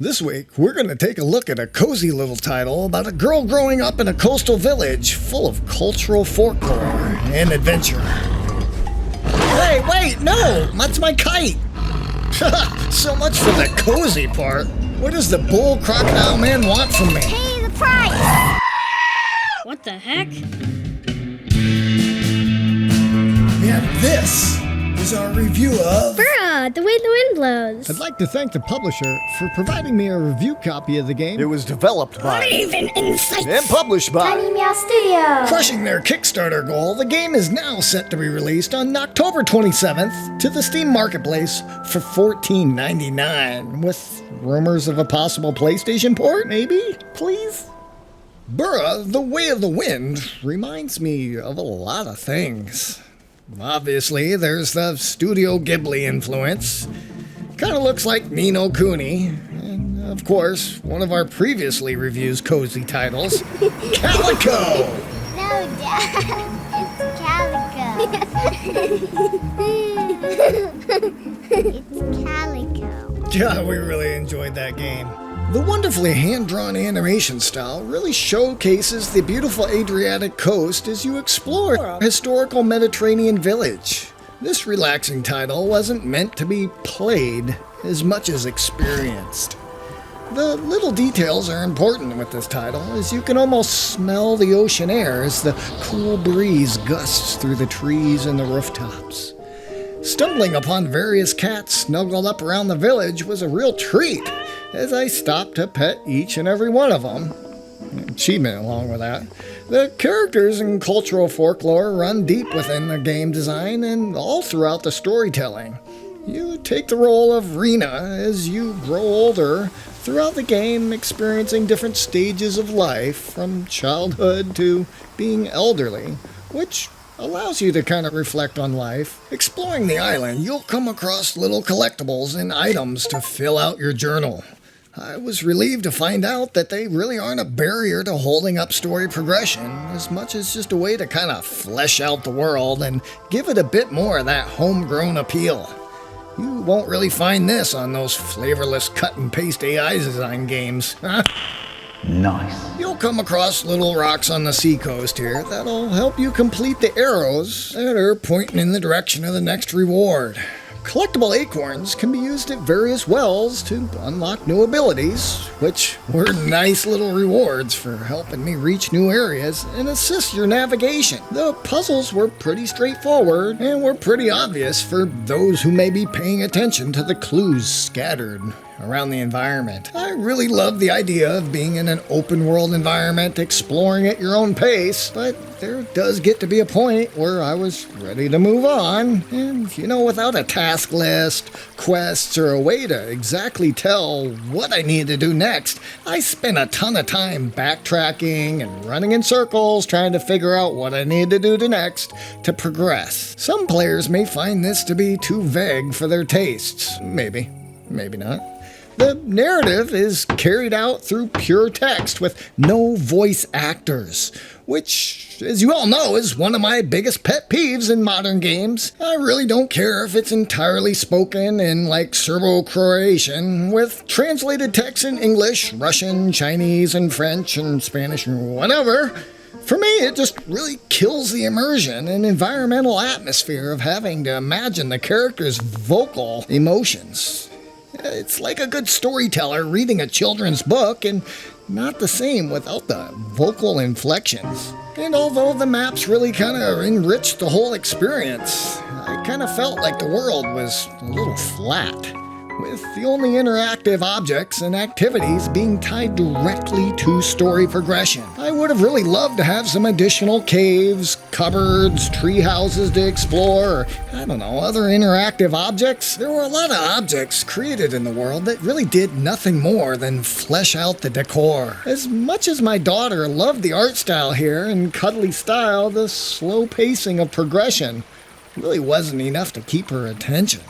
This week, we're going to take a look at a cozy little title about a girl growing up in a coastal village full of cultural folklore and adventure. Hey, wait, no! That's my kite! So much for the cozy part. What does the bull crocodile man want from me? Pay the price! What the heck? And this is our review of Bura, The Way the Wind Blows. I'd like to thank the publisher for providing me a review copy of the game. It was developed by Even insights. and published by Tiny Meow Studio. Crushing their Kickstarter goal, the game is now set to be released on October 27th to the Steam Marketplace for $14.99, with rumors of a possible PlayStation port, maybe? Please? Bura, The Way of the Wind reminds me of a lot of things. Obviously, there's the Studio Ghibli influence. Kind of looks like Ni no Kuni. And, of course, one of our previously reviewed cozy titles, Calico! No, Dad. It's Calico. Yeah, we really enjoyed that game. The wonderfully hand-drawn animation style really showcases the beautiful Adriatic coast as you explore a historical Mediterranean village. This relaxing title wasn't meant to be played as much as experienced. The little details are important with this title, as you can almost smell the ocean air as the cool breeze gusts through the trees and the rooftops. Stumbling upon various cats snuggled up around the village was a real treat, as I stopped to pet each and every one of them. Achievement along with that. The characters and cultural folklore run deep within the game design and all throughout the storytelling. You take the role of Rena as you grow older throughout the game, experiencing different stages of life, from childhood to being elderly, which allows you to kind of reflect on life. Exploring the island, you'll come across little collectibles and items to fill out your journal. I was relieved to find out that they really aren't a barrier to holding up story progression, as much as just a way to kind of flesh out the world and give it a bit more of that homegrown appeal. You won't really find this on those flavorless cut-and-paste AI design games. Nice. You'll come across little rocks on the seacoast here that'll help you complete the arrows that are pointing in the direction of the next reward. Collectible acorns can be used at various wells to unlock new abilities, which were nice little rewards for helping me reach new areas and assist your navigation. The puzzles were pretty straightforward and were pretty obvious for those who may be paying attention to the clues scattered around the environment. I really love the idea of being in an open world environment, exploring at your own pace, but there does get to be a point where I was ready to move on, and without a task list, quests, or a way to exactly tell what I need to do next, I spent a ton of time backtracking and running in circles trying to figure out what I need to do next to progress. Some players may find this to be too vague for their tastes. Maybe not. The narrative is carried out through pure text with no voice actors, which, as you all know, is one of my biggest pet peeves in modern games. I really don't care if it's entirely spoken in Serbo-Croatian, with translated text in English, Russian, Chinese, and French, and Spanish, and whatever. For me, it just really kills the immersion and environmental atmosphere of having to imagine the character's vocal emotions. It's like a good storyteller reading a children's book, and not the same without the vocal inflections. And although the maps really kind of enriched the whole experience, I kind of felt like the world was a little flat, with the only interactive objects and activities being tied directly to story progression. I would have really loved to have some additional caves, cupboards, tree houses to explore, or, other interactive objects. There were a lot of objects created in the world that really did nothing more than flesh out the decor. As much as my daughter loved the art style here and cuddly style, the slow pacing of progression really wasn't enough to keep her attention.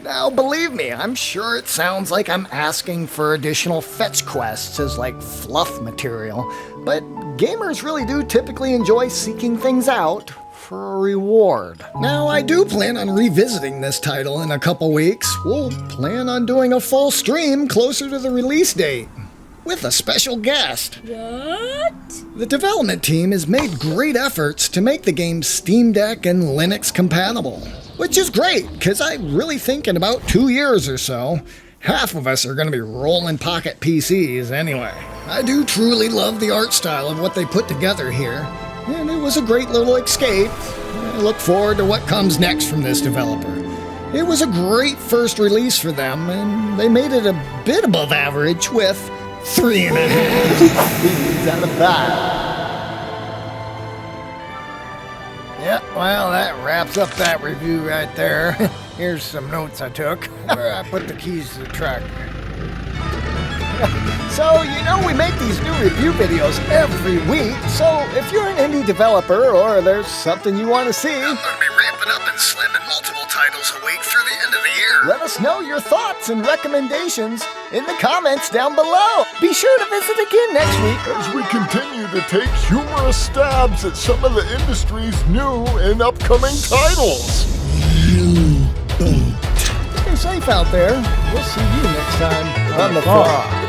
Now, believe me, I'm sure it sounds like I'm asking for additional fetch quests as fluff material, but gamers really do typically enjoy seeking things out for a reward. Now, I do plan on revisiting this title in a couple weeks. We'll plan on doing a full stream closer to the release date, with a special guest. What? The development team has made great efforts to make the game Steam Deck and Linux compatible, which is great, because I really think in about 2 years or so, half of us are going to be rolling pocket PCs anyway. I do truly love the art style of what they put together here, and it was a great little escape. I look forward to what comes next from this developer. It was a great first release for them, and they made it a bit above average with 3.5. Out of 5. Yeah, well, that wraps up that review right there. Here's some notes I took where I put the keys to the truck. So, we make these new review videos every week, so if you're an indie developer or there's something you want to see, I'm going to be ramping up and slamming multiple titles a week through the end of the year. Let us know your thoughts and recommendations in the comments down below. Be sure to visit again next week as we continue to take humorous stabs at some of the industry's new and upcoming titles. Stay safe out there. We'll see you next time on The Frog.